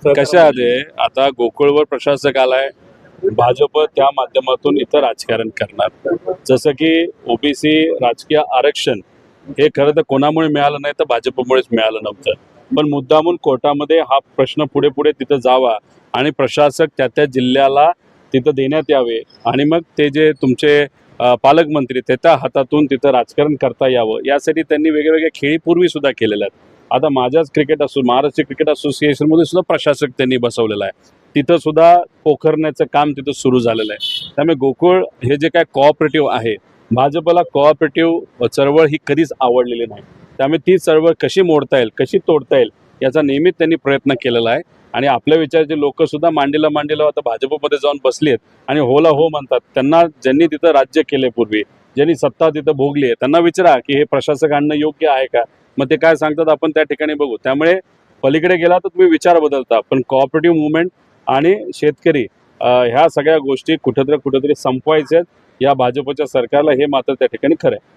कशामध्ये आता गोकुळवर प्रशासक आलाय, भाजप त्या माध्यमातून इथं राजकारण करणार. जसं की ओबीसी राजकीय आरक्षण हे खरं तर कोणामुळे मिळालं नाही तर भाजपमुळेच मिळालं नव्हतं. पण मुद्दामून कोर्टामध्ये हा प्रश्न पुढे पुढे तिथं जावा आणि प्रशासक त्या जिल्ह्याला तिथं देण्यात यावे आणि मग ते जे तुमचे पालकमंत्री त्या हातातून तिथं राजकारण करता यावं यासाठी त्यांनी वेगवेगळ्या खेळी पूर्वी सुद्धा केलेल्या आहेत. आता माझ्याच महाराष्ट्र क्रिकेट असोसिएशनमध्ये सुद्धा प्रशासक त्यांनी बसवलेला आहे. तिथं सुद्धा पोखरण्याचं काम तिथं सुरू झालेलं आहे. त्यामुळे गोकुळ हे जे काय कोऑपरेटिव्ह आहे, भाजपला कोऑपरेटिव्ह चळवळ ही कधीच आवडलेली नाही. त्यामुळे ती चळवळ कशी मोडता येईल, कशी तोडता येईल याचा नेहमीच त्यांनी प्रयत्न केलेला आहे. आणि आपल्या विचाराचे लोक सुद्धा मांडीला आता भाजपमध्ये जाऊन बसली आहेत आणि होला हो म्हणतात. त्यांना ज्यांनी तिथं राज्य केले पूर्वी, ज्यांनी सत्ता तिथं भोगली आहे, त्यांना विचारा की हे प्रशासक आणणं योग्य आहे का. मग ते काय सांगतात आपण त्या ठिकाणी बघू. त्यामुळे पलीकडे गेला तर तुम्ही विचार बदलता, पण कोऑपरेटिव्ह मुवमेंट आणि शेतकरी ह्या सगळ्या गोष्टी कुठेतरी संपवायच्या या भाजपच्या सरकारला, हे मात्र त्या ठिकाणी खरं आहे.